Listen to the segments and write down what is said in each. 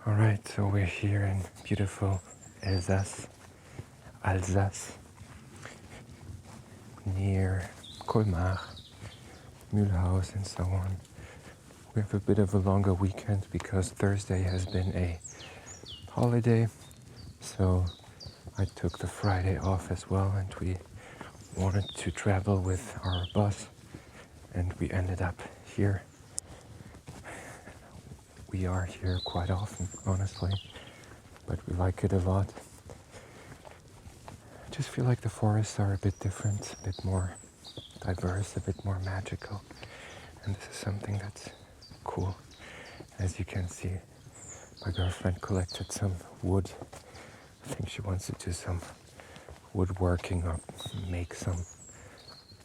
Alright, so we're here in beautiful Alsace, near Colmar, Mulhouse and so on. We have a bit of a longer weekend because Thursday has been a holiday, so I took the Friday off as well, and we wanted to travel with our bus, and we ended up here. We are here quite often, honestly, but we like it a lot. I just feel like the forests are a bit different, a bit more diverse, a bit more magical, and this is something that's cool. As you can see, my girlfriend collected some wood. I think she wants to do some woodworking or make some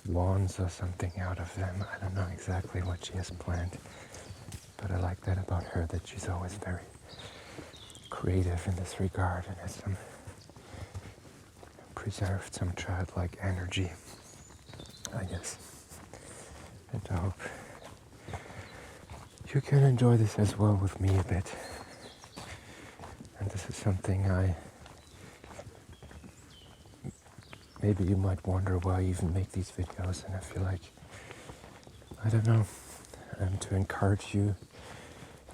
wands or something out of them. I don't know exactly what she has planned, but I like that about her, that she's always very creative in this regard and has preserved some childlike energy, I guess. And I hope you can enjoy this as well with me a bit. And this is something maybe you might wonder why I even make these videos, and I feel like, I don't know, to encourage you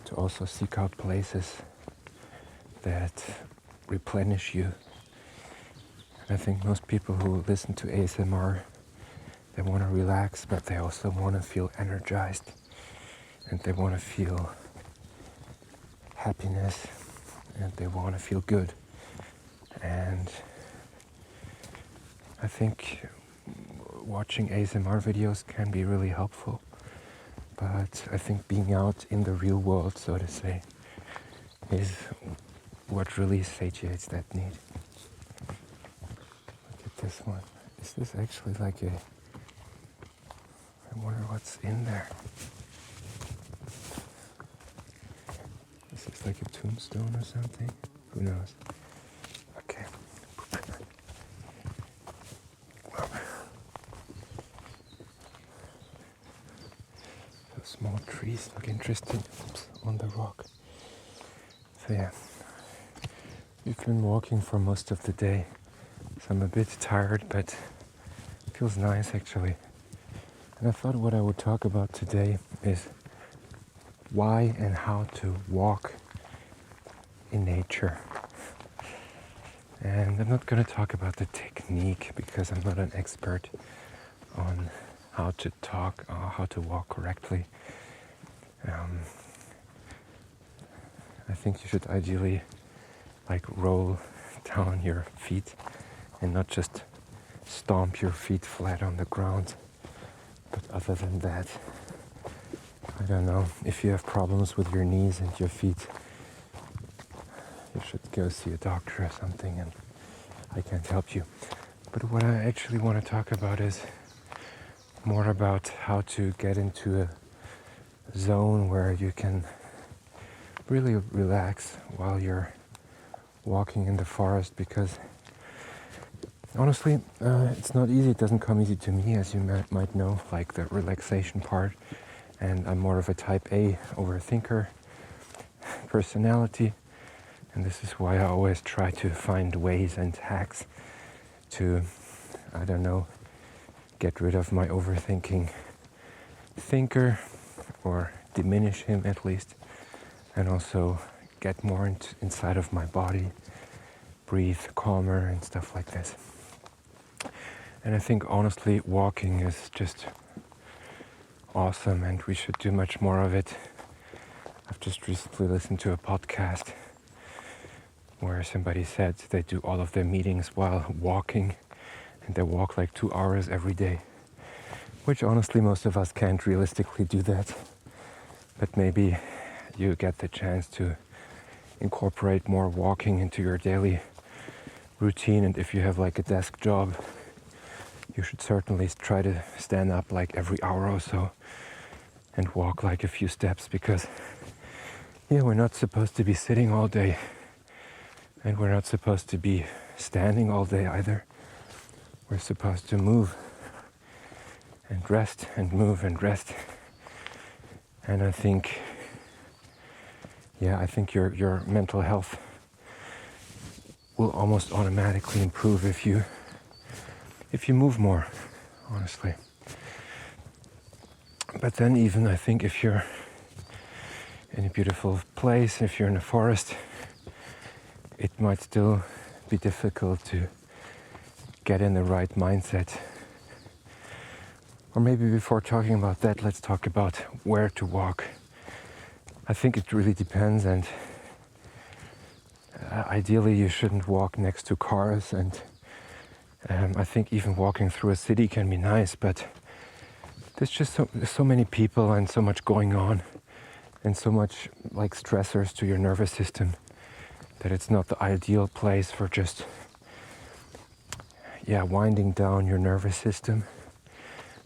to also seek out places that replenish you. And I think most people who listen to ASMR, they want to relax, but they also want to feel energized, and they want to feel happiness, and they want to feel good. And I think watching ASMR videos can be really helpful, but I think being out in the real world, so to say, is what really satiates that need. Look at this one. Is this actually like I wonder what's in there. Is this like a tombstone or something? Who knows? Okay. Those small trees look interesting. Oops, on the rock. So yeah, we've been walking for most of the day, so I'm a bit tired, but it feels nice actually. And I thought what I would talk about today is why and how to walk in nature. And I'm not going to talk about the technique because I'm not an expert on how to talk or how to walk correctly. I think you should ideally roll down your feet and not just stomp your feet flat on the ground. But other than that, I don't know, if you have problems with your knees and your feet, you should go see a doctor or something, and I can't help you. But what I actually want to talk about is more about how to get into a zone where you can really relax while you're walking in the forest, because honestly, it's not easy. It doesn't come easy to me, as you might know, like the relaxation part. And I'm more of a type A overthinker personality. And this is why I always try to find ways and hacks to, I don't know, get rid of my overthinking thinker, or diminish him at least, and also get more inside of my body, breathe calmer and stuff like this. And I think honestly walking is just awesome, and we should do much more of it. I've just recently listened to a podcast where somebody said they do all of their meetings while walking, and they walk like 2 hours every day, which honestly most of us can't realistically do that. But maybe you get the chance to incorporate more walking into your daily routine, and if you have like a desk job, you should certainly try to stand up like every hour or so and walk like a few steps, because yeah, we're not supposed to be sitting all day, and we're not supposed to be standing all day either. We're supposed to move and rest and move and rest. And I think, yeah, I think your mental health will almost automatically improve if you move more, honestly. But then even I think if you're in a beautiful place, if you're in a forest, it might still be difficult to get in the right mindset. Or maybe before talking about that, let's talk about where to walk. I think it really depends, and ideally you shouldn't walk next to cars, and I think even walking through a city can be nice, but there's so many people and so much going on and so much like stressors to your nervous system that it's not the ideal place for just winding down your nervous system.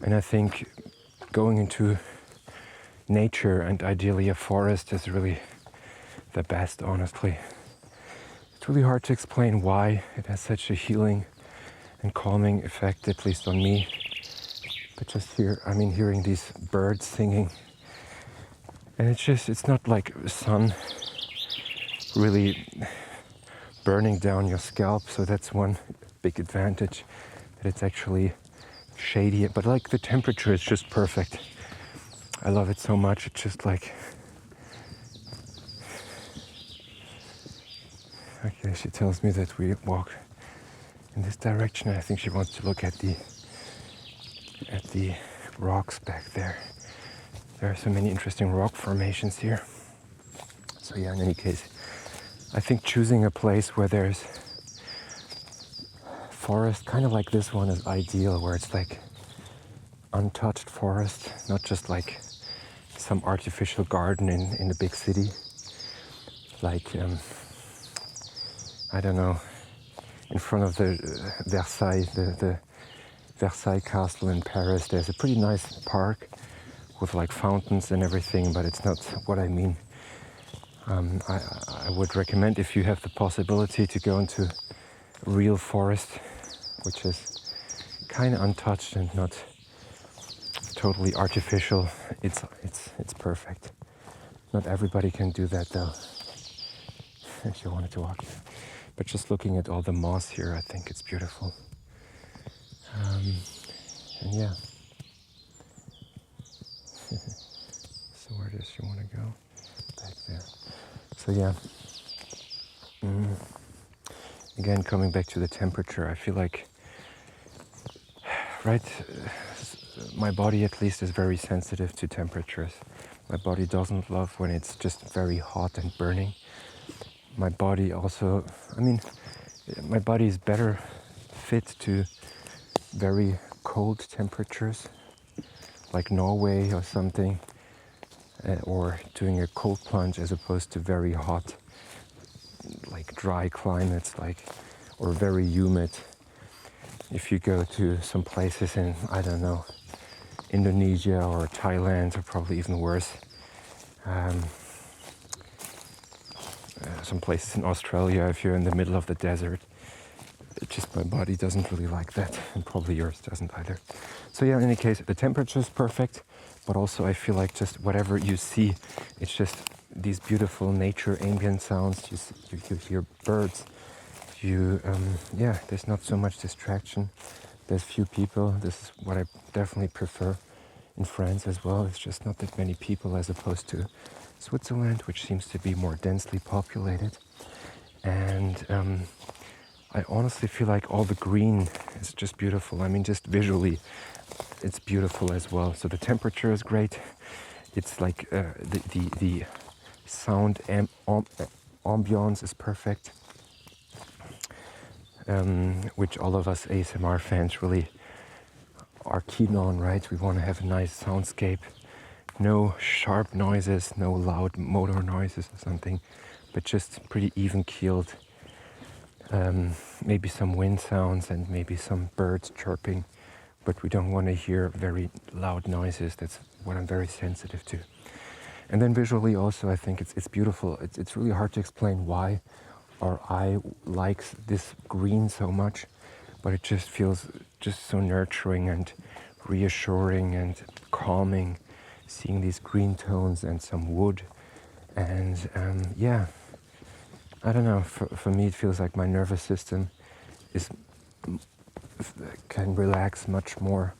And I think going into nature, and ideally a forest, is really the best, honestly. It's really hard to explain why it has such a healing and calming effect, at least on me. But just hearing these birds singing, and it's not like sun really burning down your scalp, so that's one big advantage, that it's actually shady, but like the temperature is just perfect. I love it so much. It's just like, okay, she tells me that we walk in this direction. I think she wants to look at the rocks back there. There are so many interesting rock formations here. So yeah, in any case, I think choosing a place where there's forest, kind of like this one, is ideal, where it's like untouched forest, not just like some artificial garden in a big city. Like, I don't know, in front of the Versailles, the Versailles Castle in Paris, there's a pretty nice park with like fountains and everything, but it's not what I mean. I would recommend, if you have the possibility, to go into real forest, which is kind of untouched and not totally artificial. It's perfect. Not everybody can do that though, if you wanted to walk there. But just looking at all the moss here, I think it's beautiful. And yeah. So where does she want to go? Back there. So yeah. Again, coming back to the temperature, I feel like, my body at least is very sensitive to temperatures. My body doesn't love when it's just very hot and burning. My body also, my body is better fit to very cold temperatures, like Norway or something, or doing a cold plunge, as opposed to very hot, like dry climates, or very humid. If you go to some places in, I don't know, Indonesia or Thailand, or probably even worse, some places in Australia, if you're in the middle of the desert, my body doesn't really like that, and probably yours doesn't either. So yeah, in any case, the temperature is perfect, but also I feel like just whatever you see, it's just these beautiful nature ambient sounds. You hear birds. There's not so much distraction. There's few people. This is what I definitely prefer in France as well. It's just not that many people, as opposed to Switzerland, which seems to be more densely populated. And I honestly feel like all the green is just beautiful. Just visually, it's beautiful as well. So the temperature is great. It's like the sound ambiance is perfect, which all of us ASMR fans really are keen on, right? We want to have a nice soundscape. No sharp noises, no loud motor noises or something, but just pretty even keeled. Maybe some wind sounds and maybe some birds chirping, but we don't want to hear very loud noises. That's what I'm very sensitive to. And then visually also, I think it's beautiful. It's really hard to explain why our eye likes this green so much, but it just feels just so nurturing and reassuring and calming, seeing these green tones and some wood And yeah, I don't know, for me it feels like my nervous system is can relax much more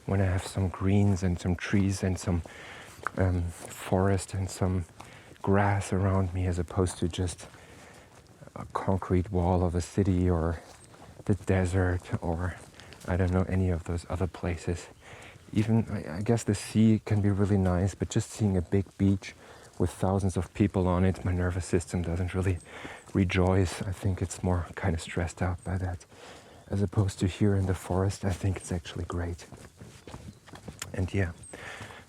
when I have some greens and some trees and some forest and some grass around me, as opposed to just a concrete wall of a city or the desert, or I don't know, any of those other places. Even, I guess the sea can be really nice, but just seeing a big beach with thousands of people on it, my nervous system doesn't really rejoice. I think it's more kind of stressed out by that. As opposed to here in the forest, I think it's actually great. And yeah,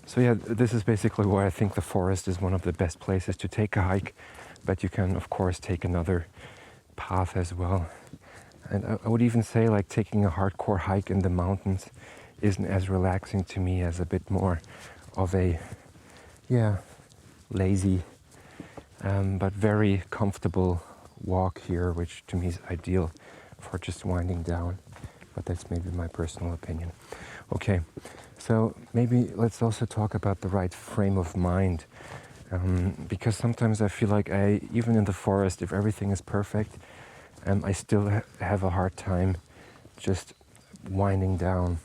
so yeah, this is basically why I think the forest is one of the best places to take a hike, but you can of course take another path as well. And I would even say, like, taking a hardcore hike in the mountains isn't as relaxing to me as a bit more of a, yeah, lazy, but very comfortable walk here, which to me is ideal for just winding down. But that's maybe my personal opinion. Okay, so maybe let's also talk about the right frame of mind. Because sometimes I feel like even in the forest, if everything is perfect, I still have a hard time just winding down.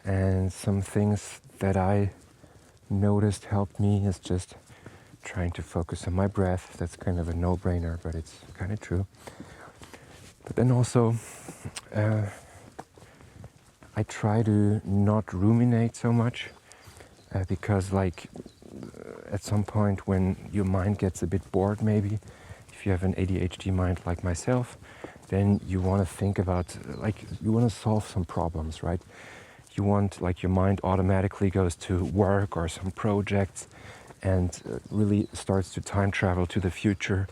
And some things that I noticed helped me is just trying to focus on my breath. That's kind of a no-brainer, but it's kind of true. But then also, I try to not ruminate so much, because like at some point when your mind gets a bit bored, maybe, if you have an ADHD mind like myself, then you want to think about, like, you want to solve some problems, right? You want, like, your mind automatically goes to work or some projects and really starts to time travel to the future,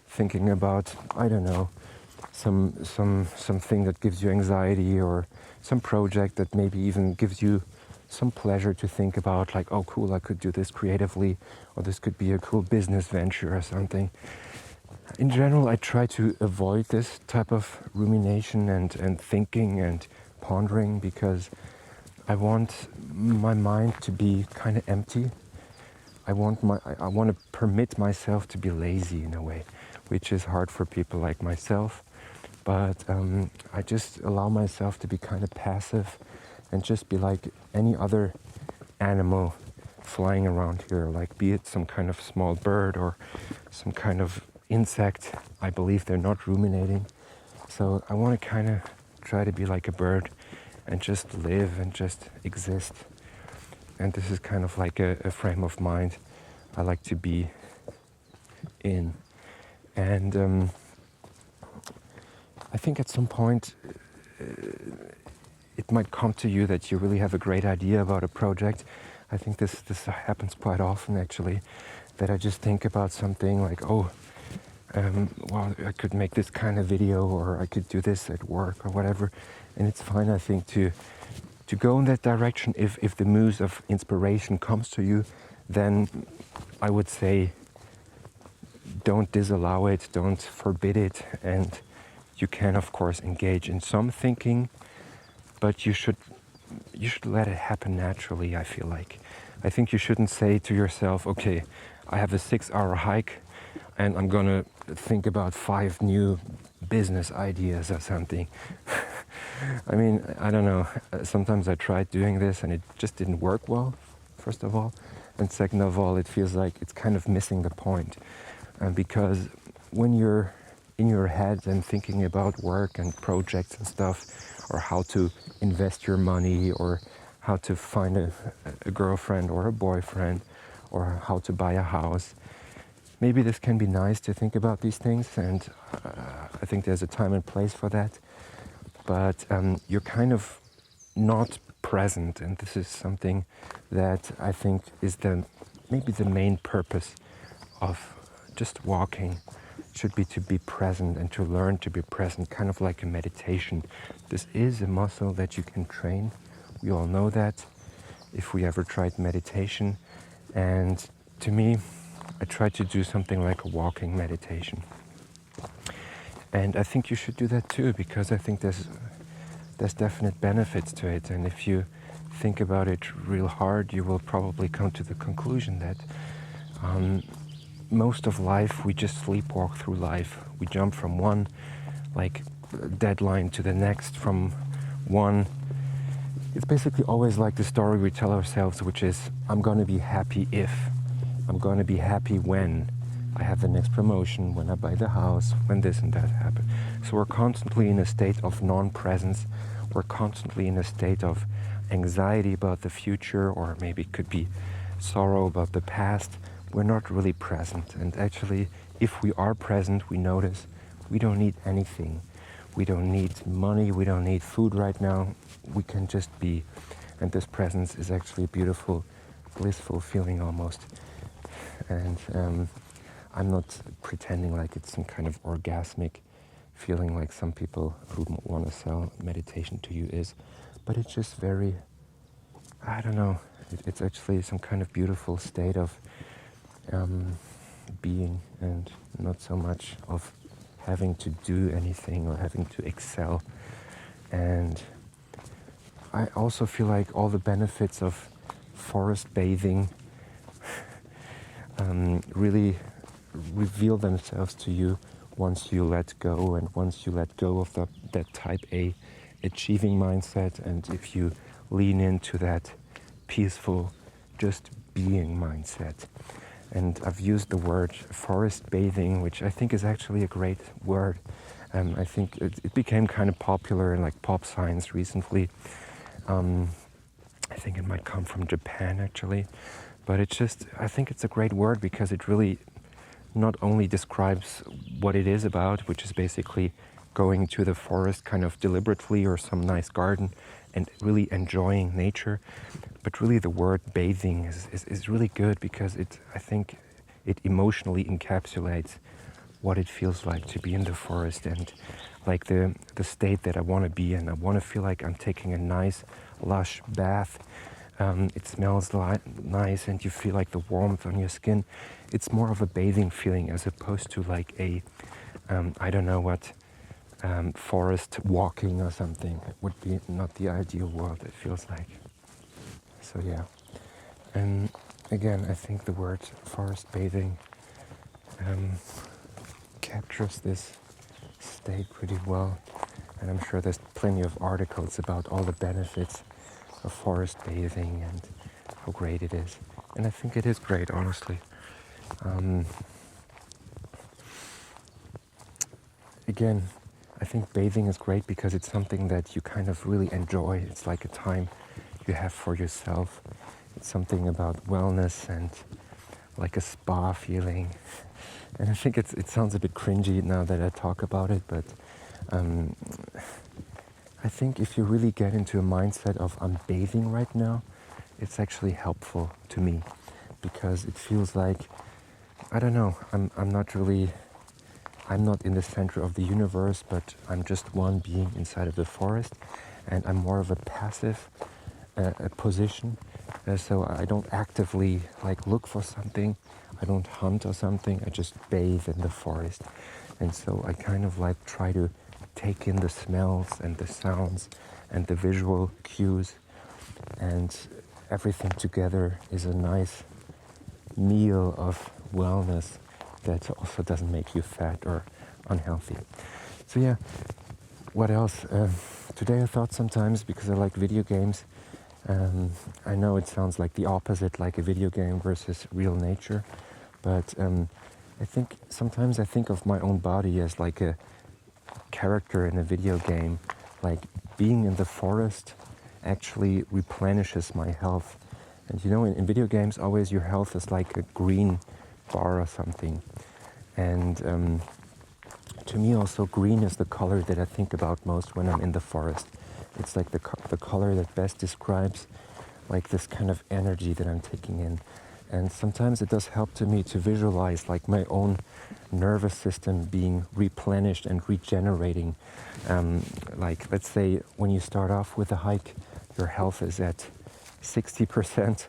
thinking about, I don't know, something that gives you anxiety, or some project that maybe even gives you some pleasure to think about, like, oh cool, I could do this creatively, or this could be a cool business venture or something. In general, I try to avoid this type of rumination and thinking and pondering, because I want my mind to be kind of empty. I want to permit myself to be lazy in a way, which is hard for people like myself. But I just allow myself to be kind of passive and just be like any other animal flying around here, like be it some kind of small bird or some kind of insect. I believe they're not ruminating. So I want to kind of try to be like a bird and just live and just exist. And this is kind of like a frame of mind I like to be in. And I think at some point it might come to you that you really have a great idea about a project. I think this happens quite often, actually, that I just think about something like, oh, well, I could make this kind of video, or I could do this at work or whatever. And it's fine, I think, to go in that direction. If the muse of inspiration comes to you, then I would say don't disallow it, don't forbid it. And you can, of course, engage in some thinking, but you should let it happen naturally, I feel like. I think you shouldn't say to yourself, okay, I have a 6-hour hike and I'm gonna think about 5 new business ideas or something. I mean, I don't know. Sometimes I tried doing this and it just didn't work well, first of all. And second of all, it feels like it's kind of missing the point. Because when you're in your head and thinking about work and projects and stuff, or how to invest your money, or how to find a girlfriend or a boyfriend, or how to buy a house, maybe this can be nice to think about these things, and I think there's a time and place for that. But you're kind of not present, and this is something that I think is maybe the main purpose of just walking. Should be to be present and to learn to be present, kind of like a meditation. This is a muscle that you can train. We all know that if we ever tried meditation. And to me, I try to do something like a walking meditation. And I think you should do that too, because I think there's definite benefits to it. And if you think about it real hard, you will probably come to the conclusion that most of life we just sleepwalk through life. We jump from one like deadline to the next, from one. It's basically always like the story we tell ourselves, which is, I'm going to be happy if, I'm going to be happy when I have the next promotion, when I buy the house, when this and that happens. So we're constantly in a state of non-presence. We're constantly in a state of anxiety about the future, or maybe it could be sorrow about the past. We're not really present. And actually, if we are present, we notice we don't need anything. We don't need money, we don't need food right now. We can just be. And this presence is actually a beautiful, blissful feeling almost. And I'm not pretending like it's some kind of orgasmic feeling like some people who want to sell meditation to you is. But it's just very, I don't know, it's actually some kind of beautiful state of being, and not so much of having to do anything or having to excel. And I also feel like all the benefits of forest bathing really reveal themselves to you once you let go, and once you let go of that type A achieving mindset, and if you lean into that peaceful, just being mindset. And I've used the word forest bathing, which I think is actually a great word. I think it became kind of popular in like pop science recently. I think it might come from Japan actually. But it's just, I think it's a great word because it really not only describes what it is about, which is basically going to the forest kind of deliberately, or some nice garden, and really enjoying nature, but really the word bathing is really good because I think it emotionally encapsulates what it feels like to be in the forest, and like the state that I want to be in. I want to feel like I'm taking a nice, lush bath. It smells nice and you feel like the warmth on your skin. It's more of a bathing feeling as opposed to like a, I don't know what, forest walking or something. It would be not the ideal world, it feels like. So yeah. And again, I think the word forest bathing captures this state pretty well. And I'm sure there's plenty of articles about all the benefits of forest bathing and how great it is. And I think it is great, honestly. Again, I think bathing is great because it's something that you kind of really enjoy. It's like a time you have for yourself. It's something about wellness and like a spa feeling. And I think it sounds a bit cringy now that I talk about it, but I think if you really get into a mindset of I'm bathing right now, it's actually helpful to me because it feels like, I don't know, I'm not in the center of the universe, but I'm just one being inside of the forest, and I'm more of a passive position. So I don't actively like look for something, I don't hunt or something, I just bathe in the forest. And so I kind of like try to take in the smells and the sounds and the visual cues, and everything together is a nice meal of wellness that also doesn't make you fat or unhealthy. So yeah, what else? Today I thought sometimes, because I like video games, I know it sounds like the opposite, like a video game versus real nature, but I think sometimes I think of my own body as like a character in a video game. Like being in the forest actually replenishes my health. And you know, in video games, always your health is like a green bar or something. And to me also, green is the color that I think about most when I'm in the forest. It's like the color that best describes like this kind of energy that I'm taking in. And sometimes it does help to me to visualize like my own nervous system being replenished and regenerating. Like let's say when you start off with a hike, your health is at 60%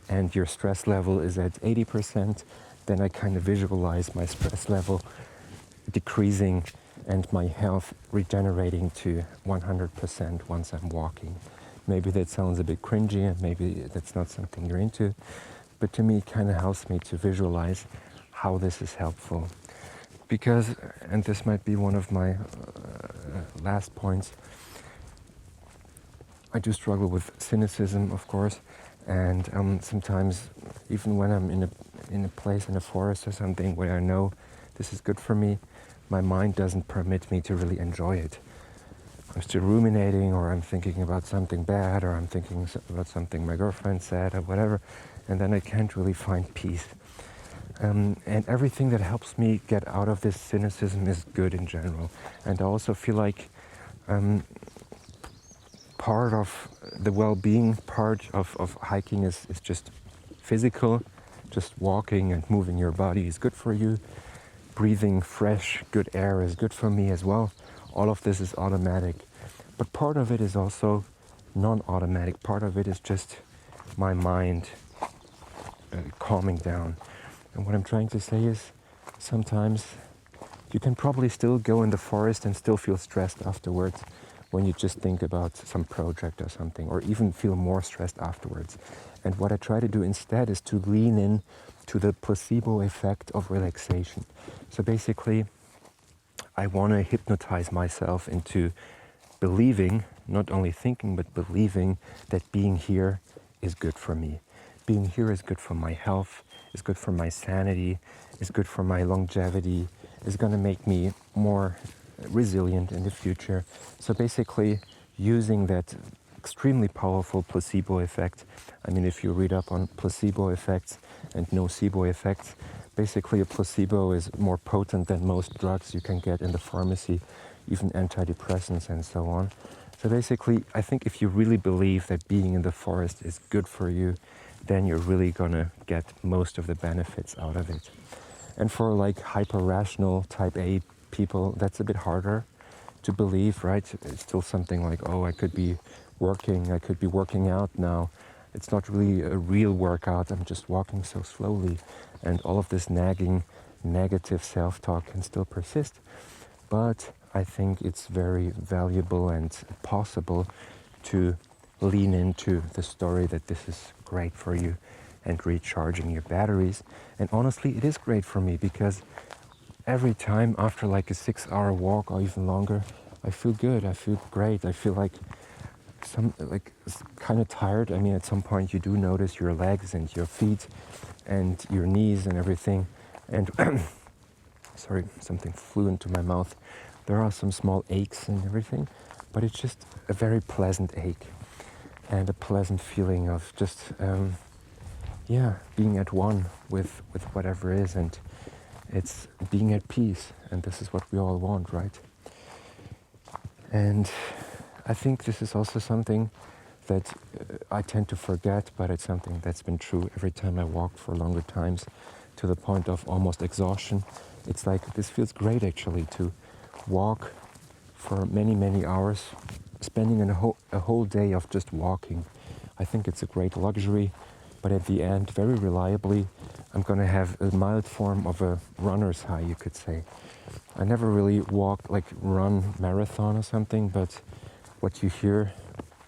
and your stress level is at 80%, then I kind of visualize my stress level decreasing and my health regenerating to 100% once I'm walking. Maybe that sounds a bit cringy and maybe that's not something you're into, but to me it kind of helps me to visualize how this is helpful. Because, and this might be one of my last points, I do struggle with cynicism, of course, and sometimes even when I'm in a place, in a forest or something where I know this is good for me, my mind doesn't permit me to really enjoy it. I'm still ruminating, or I'm thinking about something bad, or I'm thinking about something my girlfriend said, or whatever, and then I can't really find peace. And everything that helps me get out of this cynicism is good in general. And I also feel like part of the well-being part of hiking is just physical. Just walking and moving your body is good for you. Breathing fresh, good air is good for me as well. All of this is automatic. But part of it is also non-automatic. Part of it is just my mind calming down. And what I'm trying to say is, sometimes you can probably still go in the forest and still feel stressed afterwards when you just think about some project or something, or even feel more stressed afterwards. And what I try to do instead is to lean in to the placebo effect of relaxation. So basically, I want to hypnotize myself into believing, not only thinking, but believing that being here is good for me. Being here is good for my health, is good for my sanity, is good for my longevity, is going to make me more resilient in the future. So basically, using that extremely powerful placebo effect. I mean, if you read up on placebo effects and nocebo effects, basically a placebo is more potent than most drugs you can get in the pharmacy, even antidepressants and so on. So basically, I think if you really believe that being in the forest is good for you, then you're really gonna get most of the benefits out of it. And for like hyper-rational type A people, that's a bit harder to believe, right? It's still something like, oh, I could be working out now. It's not really a real workout, I'm just walking so slowly. And all of this nagging, negative self-talk can still persist. But I think it's very valuable and possible to lean into the story that this is great for you and recharging your batteries. And honestly, it is great for me, because every time after like a 6-hour walk or even longer, I feel good, I feel great, I feel like kind of tired. I mean, at some point you do notice your legs and your feet and your knees and everything. And sorry, something flew into my mouth. There are some small aches and everything, but it's just a very pleasant ache and a pleasant feeling of just, being at one with whatever is, and it's being at peace. And this is what we all want, right? And I think this is also something that I tend to forget, but it's something that's been true every time I walk for longer times, to the point of almost exhaustion. It's like, this feels great actually, to walk for many, many hours, spending a whole day of just walking. I think it's a great luxury, but at the end, very reliably, I'm going to have a mild form of a runner's high, you could say. I never really walked, like run marathon or something, but what you hear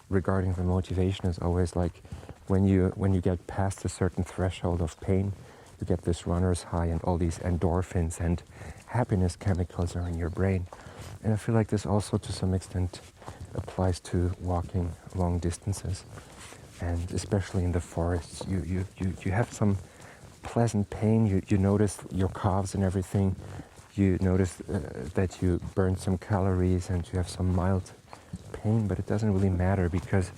regarding the motivation is always like, when you get past a certain threshold of pain, you get this runner's high, and all these endorphins and happiness chemicals are in your brain. And I feel like this also to some extent applies to walking long distances, and especially in the forests. You have some pleasant pain, you notice your calves and everything, you notice that you burn some calories and you have some mild pain, but it doesn't really matter, because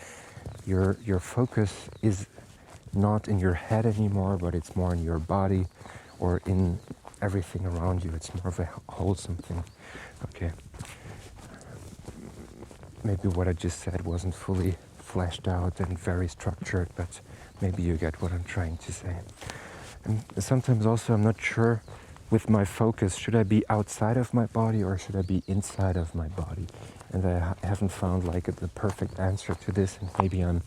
your focus is not in your head anymore, but it's more in your body or in everything around you. It's more of a wholesome thing. Okay. Maybe what I just said wasn't fully fleshed out and very structured, but maybe you get what I'm trying to say. And sometimes also I'm not sure with my focus, should I be outside of my body or should I be inside of my body? And I haven't found like the perfect answer to this, and maybe I'm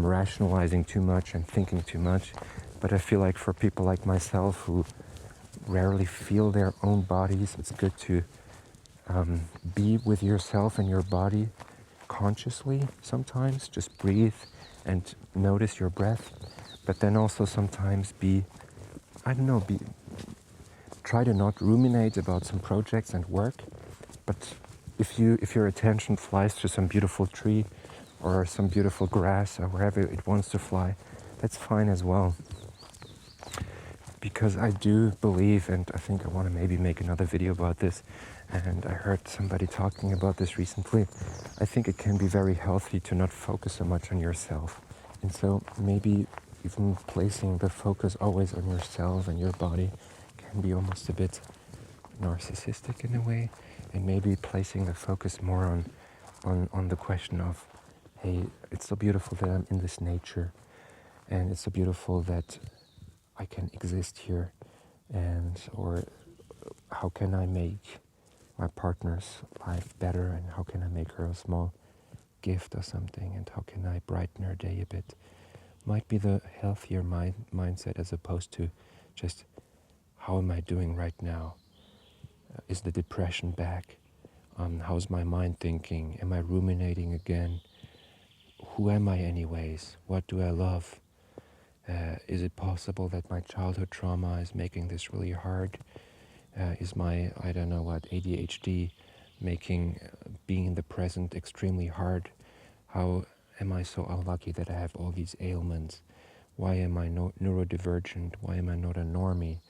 rationalizing too much and thinking too much. But I feel like for people like myself who rarely feel their own bodies, it's good to be with yourself and your body consciously sometimes. Just breathe and notice your breath, but then also sometimes be try to not ruminate about some projects and work, but if your attention flies to some beautiful tree or some beautiful grass or wherever it wants to fly, that's fine as well. Because I do believe, and I think I want to maybe make another video about this, and I heard somebody talking about this recently, I think it can be very healthy to not focus so much on yourself. And so maybe even placing the focus always on yourself and your body can be almost a bit narcissistic in a way, and maybe placing the focus more on the question of, hey, it's so beautiful that I'm in this nature, and it's so beautiful that I can exist here, and or how can I make my partner's life better, and how can I make her a small gift or something, and how can I brighten her day a bit, might be the healthier mindset, as opposed to just, how am I doing right now? Is the depression back? How's my mind thinking? Am I ruminating again? Who am I anyways? What do I love? Is it possible that my childhood trauma is making this really hard? Is my, I don't know what, ADHD making being in the present extremely hard? How am I so unlucky that I have all these ailments? Why am I neurodivergent? Why am I not a normie?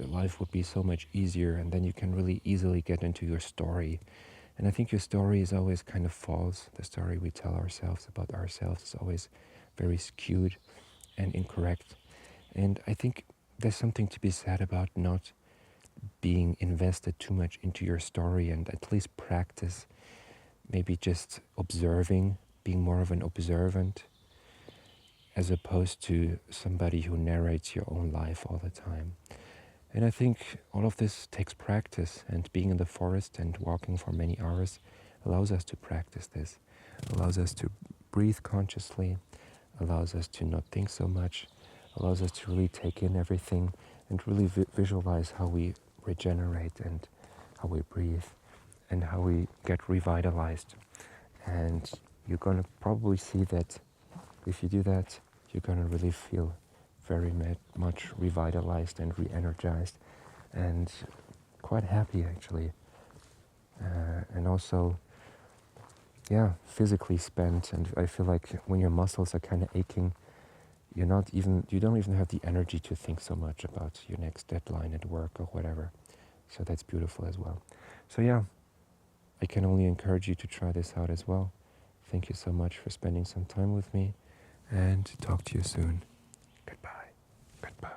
Life would be so much easier, and then you can really easily get into your story. And I think your story is always kind of false. The story we tell ourselves about ourselves is always very skewed and incorrect. And I think there's something to be said about not being invested too much into your story, and at least practice maybe just observing, being more of an observant, as opposed to somebody who narrates your own life all the time. And I think all of this takes practice, and being in the forest and walking for many hours allows us to practice this, allows us to breathe consciously, allows us to not think so much, allows us to really take in everything and really visualize how we regenerate and how we breathe and how we get revitalized. And you're going to probably see that if you do that, you're going to really feel very much revitalized and re-energized and quite happy, actually. And also, yeah, physically spent. And I feel like when your muscles are kind of aching, you don't even have the energy to think so much about your next deadline at work or whatever. So that's beautiful as well. So yeah, I can only encourage you to try this out as well. Thank you so much for spending some time with me, and talk to you soon. Goodbye. Goodbye.